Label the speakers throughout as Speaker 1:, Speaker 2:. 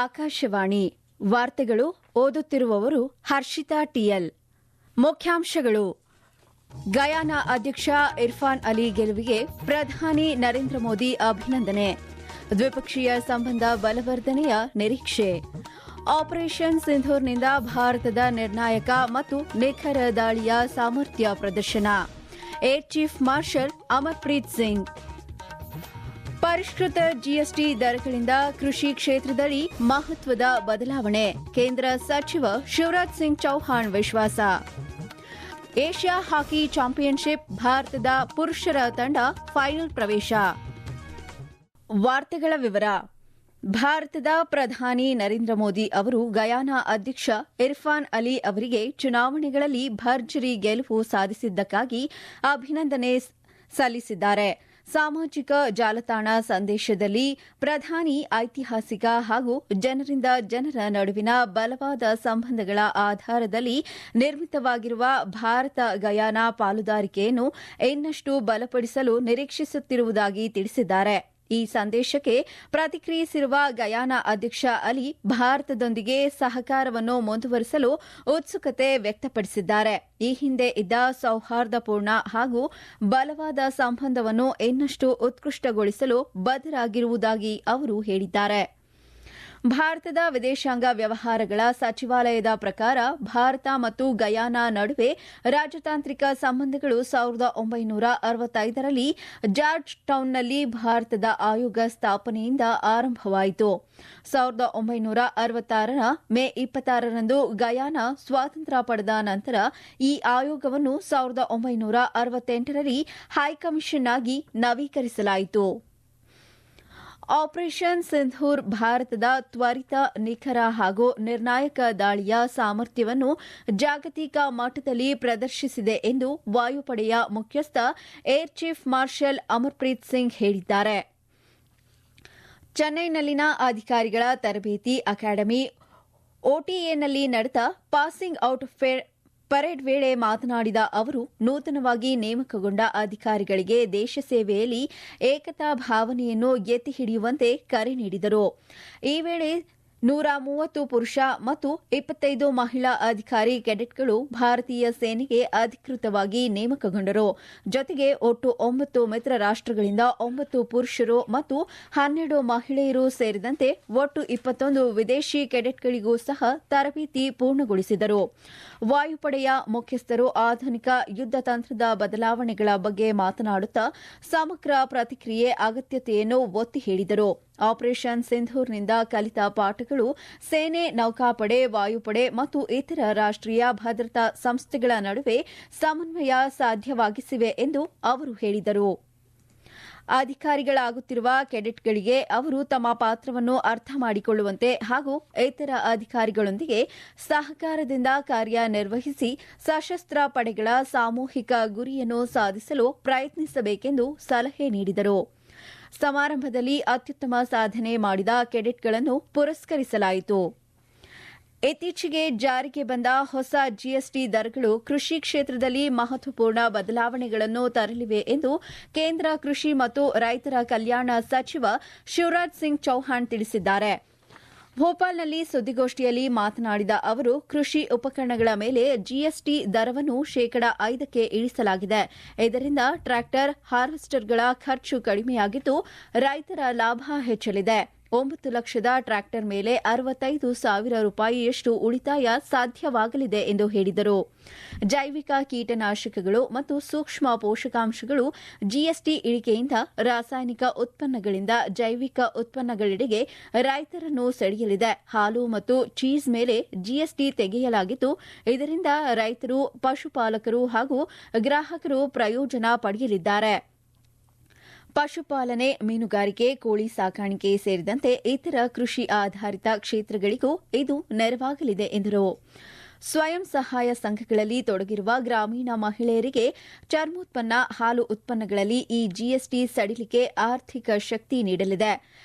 Speaker 1: ಆಕಾಶವಾಣಿ ವಾರ್ತೆಗಳು ಓದುತ್ತಿರುವವರು ಹರ್ಷಿತಾ ಟಿಎಲ್. ಮುಖ್ಯಾಂಶಗಳು. ಗಯಾನಾ ಅಧ್ಯಕ್ಷ ಇರ್ಫಾನ್ ಅಲಿ ಗೆಲುವಿಗೆ ಪ್ರಧಾನಿ ನರೇಂದ್ರ ಮೋದಿ ಅಭಿನಂದನೆ. ದ್ವಿಪಕ್ಷೀಯ ಸಂಬಂಧ ಬಲವರ್ಧನೆಯ ನಿರೀಕ್ಷೆ. ಆಪರೇಷನ್ ಸಿಂಧೂರ್ನಿಂದ ಭಾರತದ ನಿರ್ಣಾಯಕ ಮತ್ತು ನಿಖರ ದಾಳಿಯ ಸಾಮರ್ಥ್ಯ ಪ್ರದರ್ಶನ. Air chief marshal Amarpreet Singh. ಪರಿಷ್ಕೃತ ಜಿಎಸ್ಟಿ ದರಗಳಿಂದ ಕೃಷಿ ಕ್ಷೇತ್ರದಲ್ಲಿ ಮಹತ್ವದ ಬದಲಾವಣೆ. ಕೇಂದ್ರ ಸಚಿವ ಶಿವರಾಜ್ ಸಿಂಗ್ ಚೌಹಾಣ್ ವಿಶ್ವಾಸ. ಏಷ್ಯಾ ಹಾಕಿ ಚಾಂಪಿಯನ್ಶಿಪ್ ಭಾರತದ ಪುರುಷರ ತಂಡ ಫೈನಲ್ ಪ್ರವೇಶ. ವಾರ್ತೆಗಳ ವಿವರ. ಭಾರತದ ಪ್ರಧಾನಿ ನರೇಂದ್ರ ಮೋದಿ ಅವರು ಗಯಾನಾ ಅಧ್ಯಕ್ಷ ಇರ್ಫಾನ್ ಅಲಿ ಅವರಿಗೆ ಚುನಾವಣೆಗಳಲ್ಲಿ ಭರ್ಜರಿ ಗೆಲುವು ಸಾಧಿಸಿದ್ದಕ್ಕಾಗಿ ಅಭಿನಂದನೆ ಸಲ್ಲಿಸಿದ್ದಾರೆ. ಸಾಮಾಜಿಕ ಜಾಲತಾಣ ಸಂದೇಶದಲ್ಲಿ ಪ್ರಧಾನಿ ಐತಿಹಾಸಿಕ ಹಾಗೂ ಜನರಿಂದ ಜನರ ನಡುವಿನ ಬಲವಾದ ಸಂಬಂಧಗಳ ಆಧಾರದಲ್ಲಿ ನಿರ್ಮಿತವಾಗಿರುವ ಭಾರತ ಗಯಾನಾ ಪಾಲುದಾರಿಕೆಯನ್ನು ಇನ್ನಷ್ಟು ಬಲಪಡಿಸಲು ನಿರೀಕ್ಷಿಸುತ್ತಿರುವುದಾಗಿ ತಿಳಿಸಿದ್ದಾರೆ. ಈ ಸಂದೇಶಕ್ಕೆ ಪ್ರತಿಕ್ರಿಯಿಸಿರುವ ಗಯಾನಾ ಅಧ್ಯಕ್ಷ ಅಲಿ ಭಾರತದೊಂದಿಗೆ ಸಹಕಾರವನ್ನು ಮುಂದುವರಿಸಲು ಉತ್ಸುಕತೆ ವ್ಯಕ್ತಪಡಿಸಿದ್ದಾರೆ. ಈ ಹಿಂದೆ ಇದ್ದ ಸೌಹಾರ್ದಪೂರ್ಣ ಹಾಗೂ ಬಲವಾದ ಸಂಬಂಧವನ್ನು ಇನ್ನಷ್ಟು ಉತ್ಕೃಷ್ಟಗೊಳಿಸಲು ಬದ್ಧರಾಗಿರುವುದಾಗಿ ಅವರು ಹೇಳಿದ್ದಾರೆ. ಭಾರತದ ವಿದೇಶಾಂಗ ವ್ಯವಹಾರಗಳ ಸಚಿವಾಲಯದ ಪ್ರಕಾರ ಭಾರತ ಮತ್ತು ಗಯಾನಾ ನಡುವೆ ರಾಜತಾಂತ್ರಿಕ ಸಂಬಂಧಗಳು 1965ರಲ್ಲಿ ಜಾರ್ಜ್ ಟೌನ್ನಲ್ಲಿ ಭಾರತದ ಆಯೋಗ ಸ್ಥಾಪನೆಯಿಂದ ಆರಂಭವಾಯಿತು. 1966ರ ಮೇ 26ರಂದು ಗಯಾನಾ ಸ್ವಾತಂತ್ರ್ಯ ಪಡೆದ ನಂತರ ಈ ಆಯೋಗವನ್ನು 1968ರಲ್ಲಿ ಹೈಕಮಿಷನ್ ಆಗಿ ನವೀಕರಿಸಲಾಯಿತು. ಆಪರೇಷನ್ ಸಿಂಧೂರ್ ಭಾರತದ ತ್ವರಿತ, ನಿಖರ ಹಾಗೂ ನಿರ್ಣಾಯಕ ದಾಳಿಯ ಸಾಮರ್ಥ್ಯವನ್ನು ಜಾಗತಿಕ ಮಟ್ಟದಲ್ಲಿ ಪ್ರದರ್ಶಿಸಿದೆ ಎಂದು ವಾಯುಪಡೆಯ ಮುಖ್ಯಸ್ಥ air chief marshal Amarpreet Singh ಹೇಳಿದ್ದಾರೆ. ಚೆನ್ನೈನಲ್ಲಿನ ಅಧಿಕಾರಿಗಳ ತರಬೇತಿ ಅಕಾಡೆಮಿ ಒಟಿಎನಲ್ಲಿ ನಡೆದ ಪಾಸಿಂಗ್ ಔಟ್ ಪರೇಡ್ ವೇಳೆ ಮಾತನಾಡಿದ ಅವರು, ನೂತನವಾಗಿ ನೇಮಕಗೊಂಡ ಅಧಿಕಾರಿಗಳಿಗೆ ದೇಶ ಸೇವೆಯಲ್ಲಿ ಏಕತಾ ಭಾವನೆಯನ್ನು ಎತ್ತಿ ಹಿಡಿಯುವಂತೆ ಕರೆ ನೀಡಿದರು. ಈ ವೇಳೆ 130 ಪುರುಷ ಮತ್ತು 25 ಮಹಿಳಾ ಅಧಿಕಾರಿ ಕೆಡೆಟ್ಗಳು ಭಾರತೀಯ ಸೇನೆಗೆ ಅಧಿಕೃತವಾಗಿ ನೇಮಕಗೊಂಡರು. ಜೊತೆಗೆ ಒಟ್ಟು 9 ಮಿತ್ರ ರಾಷ್ಟಗಳಿಂದ 9 ಪುರುಷರು ಮತ್ತು 12 ಮಹಿಳೆಯರು ಸೇರಿದಂತೆ ಒಟ್ಟು 21 ವಿದೇಶಿ ಕೆಡೆಟ್ಗಳಿಗೂ ಸಹ ತರಬೇತಿ ಪೂರ್ಣಗೊಳಿಸಿದರು. ವಾಯುಪಡೆಯ ಮುಖ್ಯಸ್ಥರು ಆಧುನಿಕ ಯುದ್ಧ ತಂತ್ರದ ಬದಲಾವಣೆಗಳ ಬಗ್ಗೆ ಮಾತನಾಡುತ್ತಾ ಸಮಗ್ರ ಪ್ರತಿಕ್ರಿಯೆ ಅಗತ್ಯತೆಯನ್ನು ಒತ್ತಿ ಹೇಳಿದರು. ಆಪರೇಷನ್ ಸಿಂಧೂರ್ನಿಂದ ಕಲಿತ ಪಾಠಗಳು ಸೇನೆ, ನೌಕಾಪಡೆ, ವಾಯುಪಡೆ ಮತ್ತು ಇತರ ರಾಷ್ಟೀಯ ಭದ್ರತಾ ಸಂಸ್ಥೆಗಳ ನಡುವೆ ಸಮನ್ವಯ ಸಾಧ್ಯವಾಗಿಸಿವೆ ಎಂದು ಅವರು ಹೇಳಿದರು. ಅಧಿಕಾರಿಗಳಾಗುತ್ತಿರುವ ಕೆಡೆಟ್ಗಳಿಗೆ ಅವರು ತಮ್ಮ ಪಾತ್ರವನ್ನು ಅರ್ಥ ಮಾಡಿಕೊಳ್ಳುವಂತೆ ಹಾಗೂ ಇತರ ಅಧಿಕಾರಿಗಳೊಂದಿಗೆ ಸಹಕಾರದಿಂದ ಕಾರ್ಯನಿರ್ವಹಿಸಿ ಸಶಸ್ತ್ರ ಪಡೆಗಳ ಸಾಮೂಹಿಕ ಗುರಿಯನ್ನು ಸಾಧಿಸಲು ಪ್ರಯತ್ನಿಸಬೇಕೆಂದು ಸಲಹೆ ನೀಡಿದರು. ಸಮಾರಂಭದಲ್ಲಿ ಅತ್ಯುತ್ತಮ ಸಾಧನೆ ಮಾಡಿದ ಕೆಡೆಟ್ಗಳನ್ನು ಪುರಸ್ಕರಿಸಲಾಯಿತು. ಇತ್ತೀಚೆಗೆ ಜಾರಿಗೆ ಬಂದ ಹೊಸ ಜಿಎಸ್ಟಿ ದರಗಳು ಕೃಷಿ ಕ್ಷೇತ್ರದಲ್ಲಿ ಮಹತ್ವಪೂರ್ಣ ಬದಲಾವಣೆಗಳನ್ನು ತರಲಿವೆ ಎಂದು ಕೇಂದ್ರ ಕೃಷಿ ಮತ್ತು ರೈತರ ಕಲ್ಯಾಣ ಸಚಿವ ಶಿವರಾಜ್ ಸಿಂಗ್ ಚೌಹಾಣ್ ತಿಳಿಸಿದ್ದಾರೆ. ಭೋಪಾಲ್ನಲ್ಲಿ ಸುದ್ದಿಗೋಷ್ಠಿಯಲ್ಲಿ ಮಾತನಾಡಿದ ಅವರು, ಕೃಷಿ ಉಪಕರಣಗಳ ಮೇಲೆ ಜಿಎಸ್ಟಿ ದರವನ್ನು 5% ಇಳಿಸಲಾಗಿದೆ. ಇದರಿಂದ ಟ್ರ್ಯಾಕ್ಟರ್, ಹಾರ್ವೆಸ್ಟರ್ಗಳ ಖರ್ಚು ಕಡಿಮೆಯಾಗಿದ್ದು ರೈತರ ಲಾಭ ಹೆಚ್ಚಲಿದೆ. 9 ಲಕ್ಷದ ಟ್ರ್ಯಾಕ್ಟರ್ ಮೇಲೆ 65,000 ರೂಪಾಯಿಯಷ್ಟು ಉಳಿತಾಯ ಸಾಧ್ಯವಾಗಲಿದೆ ಎಂದು ಹೇಳಿದರು. ಜೈವಿಕ ಕೀಟನಾಶಕಗಳು ಮತ್ತು ಸೂಕ್ಷ್ಮ ಪೋಷಕಾಂಶಗಳು ಜಿಎಸ್ಟಿ ಇಳಿಕೆಯಿಂದ ರಾಸಾಯನಿಕ ಉತ್ಪನ್ನಗಳಿಂದ ಜೈವಿಕ ಉತ್ಪನ್ನಗಳೆಡೆಗೆ ರೈತರನ್ನು ಸೆಳೆಯಲಿದೆ. ಹಾಲು ಮತ್ತು ಚೀಸ್ ಮೇಲೆ ಜಿಎಸ್ಟಿ ತೆಗೆಯಲಾಗಿದ್ದು ಇದರಿಂದ ರೈತರು, ಪಶುಪಾಲಕರು ಹಾಗೂ ಗ್ರಾಹಕರು ಪ್ರಯೋಜನ ಪಡೆಯಲಿದ್ದಾರೆ. ಪಶುಪಾಲನೆ, ಮೀನುಗಾರಿಕೆ, ಕೋಳಿ ಸಾಕಾಣಿಕೆ ಸೇರಿದಂತೆ ಇತರ ಕೃಷಿ ಆಧಾರಿತ ಕ್ಷೇತ್ರಗಳಿಗೂ ಇದು ನೆರವಾಗಲಿದೆ ಎಂದರು. ಸ್ವಯಂ ಸಹಾಯ ಸಂಘಗಳಲ್ಲಿ ತೊಡಗಿರುವ ಗ್ರಾಮೀಣ ಮಹಿಳೆಯರಿಗೆ ಚರ್ಮೋತ್ಪನ್ನ, ಹಾಲು ಉತ್ಪನ್ನಗಳಲ್ಲಿ ಈ ಜಿಎಸ್ಟಿ ಸಡಿಲಿಕೆ ಆರ್ಥಿಕ ಶಕ್ತಿ ನೀಡಲಿದೆ.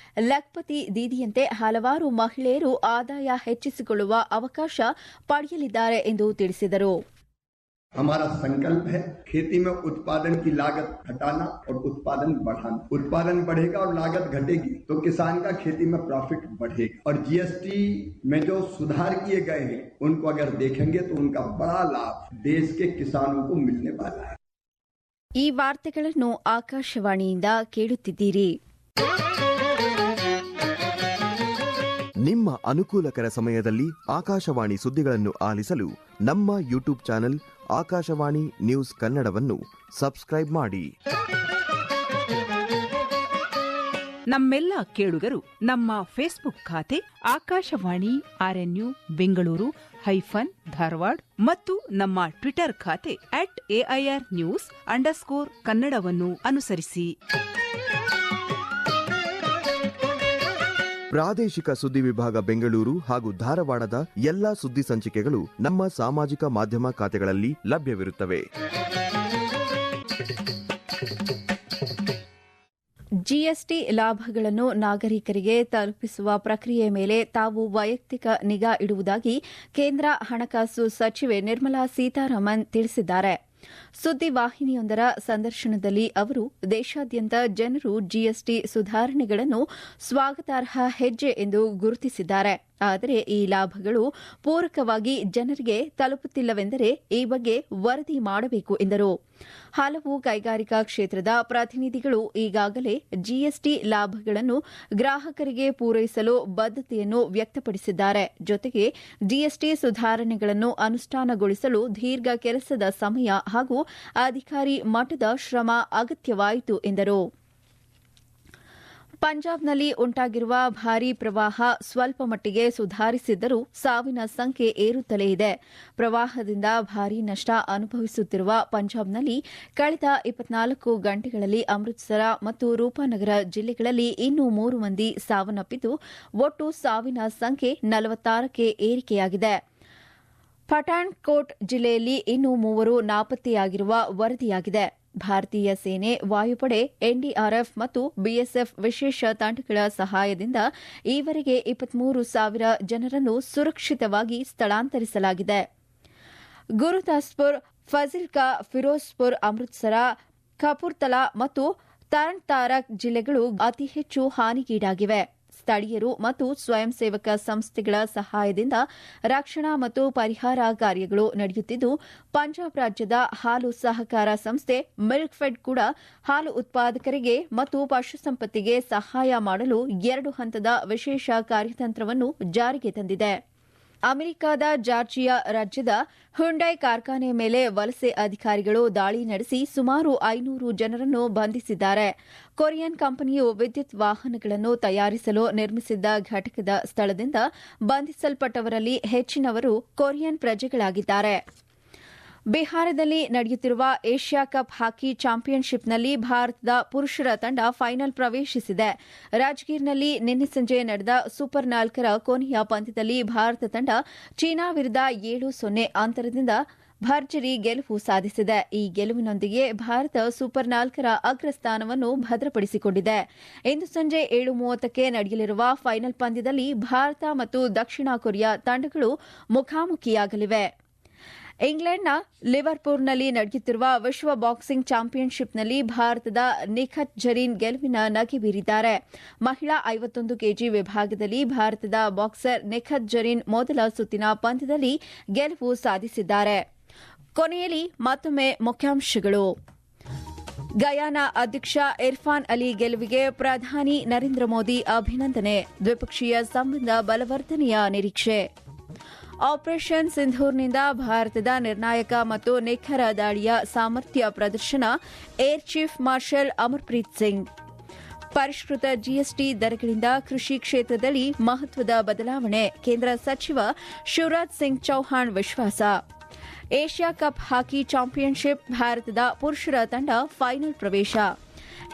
Speaker 1: ಲಖ್ಪತಿ ದೀದಿಯಂತೆ ಹಲವಾರು ಮಹಿಳೆಯರು ಆದಾಯ ಹೆಚ್ಚಿಸಿಕೊಳ್ಳುವ ಅವಕಾಶ ಪಡೆಯಲಿದ್ದಾರೆ ಎಂದು ತಿಳಿಸಿದರು.
Speaker 2: हमारा संकल्प है खेती में उत्पादन की लागत घटाना और उत्पादन बढ़ाना। उत्पादन बढ़ेगा और लागत घटेगी तो किसान का खेती में प्रॉफिट बढ़ेगा। और जीएसटी में जो सुधार किए गए हैं उनको अगर देखेंगे तो उनका बड़ा लाभ देश के किसानों को मिलने वाला है।
Speaker 1: ಈ ವಾರ್ತೆಗಳನ್ನು ಆಕಾಶವಾಣಿಯಿಂದ ಕೇಳುತ್ತಿದ್ದೀರಿ.
Speaker 3: ನಿಮ್ಮ ಅನುಕೂಲಕರ ಸಮಯದಲ್ಲಿ ಆಕಾಶವಾಣಿ ಸುದ್ದಿಗಳನ್ನು ಆಲಿಸಲು ನಮ್ಮ ಯೂಟ್ಯೂಬ್ ಚಾನೆಲ್ ಆಕಾಶವಾಣಿ ನ್ಯೂಸ್ ಕನ್ನಡವನ್ನು ಸಬ್ಸ್ಕ್ರೈಬ್ ಮಾಡಿ.
Speaker 4: ನಮ್ಮೆಲ್ಲ ಕೇಳುಗರು ನಮ್ಮ ಫೇಸ್ಬುಕ್ ಖಾತೆ ಆಕಾಶವಾಣಿ ಆರ್ಎನ್ಯು ಬೆಂಗಳೂರು ಧಾರವಾಡ ಮತ್ತು ನಮ್ಮ ಟ್ವಿಟರ್ ಖಾತೆ @AIR_News_ ಕನ್ನಡವನ್ನು ಅನುಸರಿಸಿ.
Speaker 3: ಪ್ರಾದೇಶಿಕ ಸುದ್ದಿ ವಿಭಾಗ ಬೆಂಗಳೂರು ಹಾಗೂ ಧಾರವಾಡದ ಎಲ್ಲಾ ಸುದ್ದಿ ಸಂಚಿಕೆಗಳು ನಮ್ಮ ಸಾಮಾಜಿಕ ಮಾಧ್ಯಮ ಖಾತೆಗಳಲ್ಲಿ ಲಭ್ಯವಿರುತ್ತವೆ.
Speaker 1: ಜಿಎಸ್ಟಿ ಲಾಭಗಳನ್ನು ನಾಗರಿಕರಿಗೆ ತಲುಪಿಸುವ ಪ್ರಕ್ರಿಯೆ ಮೇಲೆ ತಾವು ವೈಯಕ್ತಿಕ ನಿಗಾ ಇಡುವುದಾಗಿ ಕೇಂದ್ರ ಹಣಕಾಸು ಸಚಿವೆ ನಿರ್ಮಲಾ ಸೀತಾರಾಮನ್ ತಿಳಿಸಿದ್ದಾರೆ. ಸುದ್ದಿವಾಹಿನಿಯೊಂದರ ಸಂದರ್ಶನದಲ್ಲಿ ಅವರು ದೇಶಾದ್ಯಂತ ಜನರು ಜಿಎಸ್ಟಿ ಸುಧಾರಣೆಗಳನ್ನು ಸ್ವಾಗತಾರ್ಹ ಹೆಜ್ಜೆ ಎಂದು ಗುರುತಿಸಿದ್ದಾರೆ. ಆದರೆ ಈ ಲಾಭಗಳು ಪೂರಕವಾಗಿ ಜನರಿಗೆ ತಲುಪುತ್ತಿಲ್ಲವೆಂದರೆ ಈ ಬಗ್ಗೆ ವರದಿ ಮಾಡಬೇಕು ಎಂದರು. ಹಲವು ಕೈಗಾರಿಕಾ ಕ್ಷೇತ್ರದ ಪ್ರತಿನಿಧಿಗಳು ಈಗಾಗಲೇ ಜಿಎಸ್ಟಿ ಲಾಭಗಳನ್ನು ಗ್ರಾಹಕರಿಗೆ ಪೂರೈಸಲು ಬದ್ಧತೆಯನ್ನು ವ್ಯಕ್ತಪಡಿಸಿದ್ದಾರೆ. ಜೊತೆಗೆ ಜಿಎಸ್ಟಿ ಸುಧಾರಣೆಗಳನ್ನು ಅನುಷ್ಠಾನಗೊಳಿಸಲು ದೀರ್ಘ ಕೆಲಸದ ಸಮಯ ಹಾಗೂ ಅಧಿಕಾರಿ ಮಟ್ಟದ ಶ್ರಮ ಅಗತ್ಯವಾಯಿತು ಎಂದರು. ಪಂಜಾಬ್ನಲ್ಲಿ ಉಂಟಾಗಿರುವ ಭಾರೀ ಪ್ರವಾಹ ಸ್ವಲ್ಪ ಮಟ್ಟಿಗೆ ಸುಧಾರಿಸಿದ್ದರೂ ಸಾವಿನ ಸಂಖ್ಯೆ ಏರುತ್ತಲೇ ಇದೆ. ಪ್ರವಾಹದಿಂದ ಭಾರೀ ನಷ್ಟ ಅನುಭವಿಸುತ್ತಿರುವ ಪಂಜಾಬ್ನಲ್ಲಿ ಕಳೆದ 24 ಗಂಟೆಗಳಲ್ಲಿ ಅಮೃತಸರ ಮತ್ತು ರೂಪನಗರ ಜಿಲ್ಲೆಗಳಲ್ಲಿ ಇನ್ನೂ 3 ಮಂದಿ ಸಾವನ್ನಪ್ಪಿದ್ದು ಒಟ್ಟು ಸಾವಿನ ಸಂಖ್ಯೆ 46ಕ್ಕೆ ಏರಿಕೆಯಾಗಿದೆ. ಪಠಾಣ್ಕೋಟ್ ಜಿಲ್ಲೆಯಲ್ಲಿ ಇನ್ನೂ 3 ನಾಪತ್ತೆಯಾಗಿರುವ ವರದಿಯಾಗಿದೆ. ಭಾರತೀಯ ಸೇನೆ, ವಾಯುಪಡೆ, ಎನ್ಡಿಆರ್ಎಫ್ ಮತ್ತು ಬಿಎಸ್ಎಫ್ ವಿಶೇಷ ತಂಡಗಳ ಸಹಾಯದಿಂದ ಈವರೆಗೆ 23,000 ಜನರನ್ನು ಸುರಕ್ಷಿತವಾಗಿ ಸ್ಥಳಾಂತರಿಸಲಾಗಿದೆ. ಗುರುದಾಸ್ಪುರ್, ಫಜಿಲ್ಕಾ, ಫಿರೋಜ್ಪುರ್, ಅಮೃತಸರ, ಕಪೂರ್ತಲಾ ಮತ್ತು ತರಣ್ ತಾರಕ್ ಜಿಲ್ಲೆಗಳು ಅತಿ ಹೆಚ್ಚು ಹಾನಿಗೀಡಾಗಿವೆ. ಸ್ಥಳೀಯರು ಮತ್ತು ಸ್ವಯಂ ಸೇವಕ ಸಂಸ್ಥೆಗಳ ಸಹಾಯದಿಂದ ರಕ್ಷಣಾ ಮತ್ತು ಪರಿಹಾರ ಕಾರ್ಯಗಳು ನಡೆಯುತ್ತಿದ್ದು, ಪಂಜಾಬ್ ರಾಜ್ಯದ ಹಾಲು ಸಹಕಾರ ಸಂಸ್ಥೆ ಮಿಲ್ಕ್ಫೆಡ್ ಕೂಡ ಹಾಲು ಉತ್ಪಾದಕರಿಗೆ ಮತ್ತು ಪಶುಸಂಪತ್ತಿಗೆ ಸಹಾಯ ಮಾಡಲು 2 ಹಂತದ ವಿಶೇಷ ಕಾರ್ಯತಂತ್ರವನ್ನು ಜಾರಿಗೆ ತಂದಿದೆ. ಅಮೆರಿಕದ ಜಾರ್ಜಿಯಾ ರಾಜ್ಯದ ಹುಂಡೈ ಕಾರ್ಖಾನೆ ಮೇಲೆ ವಲಸೆ ಅಧಿಕಾರಿಗಳು ದಾಳಿ ನಡೆಸಿ ಸುಮಾರು 500 ಜನರನ್ನು ಬಂಧಿಸಿದ್ದಾರೆ. ಕೊರಿಯನ್ ಕಂಪನಿಯು ವಿದ್ಯುತ್ ವಾಹನಗಳನ್ನು ತಯಾರಿಸಲು ನಿರ್ಮಿಸಿದ್ದ ಘಟಕದ ಸ್ಥಳದಿಂದ ಬಂಧಿಸಲ್ಪಟ್ಟವರಲ್ಲಿ ಹೆಚ್ಚಿನವರು ಕೊರಿಯನ್ ಪ್ರಜೆಗಳಾಗಿದ್ದಾರೆ. ಬಿಹಾರದಲ್ಲಿ ನಡೆಯುತ್ತಿರುವ ಏಷ್ಯಾ ಕಪ್ ಹಾಕಿ ಚಾಂಪಿಯನ್ಶಿಪ್ನಲ್ಲಿ ಭಾರತದ ಪುರುಷರ ತಂಡ ಫೈನಲ್ ಪ್ರವೇಶಿಸಿದೆ. ರಾಜ್ಗೀರ್ನಲ್ಲಿ ನಿನ್ನೆ ಸಂಜೆ ನಡೆದ ಸೂಪರ್ 4ರ ಕೊನೆಯ ಪಂದ್ಯದಲ್ಲಿ ಭಾರತ ತಂಡ ಚೀನಾ ವಿರುದ್ಧ 7-0 ಅಂತರದಿಂದ ಭರ್ಜರಿ ಗೆಲುವು ಸಾಧಿಸಿದೆ. ಈ ಗೆಲುವಿನೊಂದಿಗೆ ಭಾರತ ಸೂಪರ್ 4ರ ಅಗ್ರಸ್ಥಾನವನ್ನು ಭದ್ರಪಡಿಸಿಕೊಂಡಿದೆ. ಇಂದು ಸಂಜೆ 7:30ಕ್ಕೆ ನಡೆಯಲಿರುವ ಫೈನಲ್ ಪಂದ್ಯದಲ್ಲಿ ಭಾರತ ಮತ್ತು ದಕ್ಷಿಣ ಕೊರಿಯಾ ತಂಡಗಳು ಮುಖಾಮುಖಿಯಾಗಲಿವೆ. ಇಂಗ್ಲೆಂಡ್ನ ಲಿವರ್ಪೂಲ್ನಲ್ಲಿ ನಡೆಯುತ್ತಿರುವ ವಿಶ್ವ ಬಾಕ್ಸಿಂಗ್ ಚಾಂಪಿಯನ್ಶಿಪ್ನಲ್ಲಿ ಭಾರತದ ನಿಖತ್ ಜರೀನ್ ಗೆಲುವಿನ ನಗೆ ಬೀರಿದ್ದಾರೆ. ಮಹಿಳಾ 51 ಕೆಜಿ ವಿಭಾಗದಲ್ಲಿ ಭಾರತದ ಬಾಕ್ಸರ್ ನಿಖತ್ ಜರೀನ್ ಮೊದಲ ಸುತ್ತಿನ ಪಂದ್ಯದಲ್ಲಿ ಗೆಲುವು ಸಾಧಿಸಿದ್ದಾರೆ. ಕೊನೆಯಲ್ಲಿ ಮತ್ತೊಮ್ಮೆ ಮುಖ್ಯಾಂಶಗಳು. ಗಯಾನಾ ಅಧ್ಯಕ್ಷ ಇರ್ಫಾನ್ ಅಲಿ ಗೆಲುವಿಗೆ ಪ್ರಧಾನಿ ನರೇಂದ್ರ ಮೋದಿ ಅಭಿನಂದನೆ. ದ್ವಿಪಕ್ಷೀಯ ಸಂಬಂಧ ಬಲವರ್ಧನೆಯ ನಿರೀಕ್ಷೆ. ಆಪರೇಷನ್ ಸಿಂಧೂರ್ನಿಂದ ಭಾರತದ ನಿರ್ಣಾಯಕ ಮತ್ತು ನಿಖರ ದಾಳಿಯ ಸಾಮರ್ಥ್ಯ ಪ್ರದರ್ಶನ, air chief marshal Amarpreet Singh. ಪರಿಷ್ಕೃತ ಜಿಎಸ್ಟಿ ದರಗಳಿಂದ ಕೃಷಿ ಕ್ಷೇತ್ರದಲ್ಲಿ ಮಹತ್ವದ ಬದಲಾವಣೆ, ಕೇಂದ್ರ ಸಚಿವ ಶಿವರಾಜ್ ಸಿಂಗ್ ಚೌಹಾಣ್ ವಿಶ್ವಾಸ. ಏಷ್ಯಾ ಕಪ್ ಹಾಕಿ ಚಾಂಪಿಯನ್ಶಿಪ್, ಭಾರತದ ಪುರುಷರ ತಂಡ ಫೈನಲ್ ಪ್ರವೇಶ.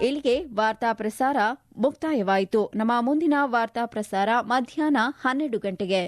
Speaker 1: ಇಲ್ಲಿಗೆ ವಾರ್ತಾ ಪ್ರಸಾರ ಮುಕ್ತಾಯವಾಯಿತು. ನಮ್ಮ ಮುಂದಿನ ವಾರ್ತಾ ಪ್ರಸಾರ ಮಧ್ಯಾಹ್ನ 12 ಗಂಟೆಗೆ.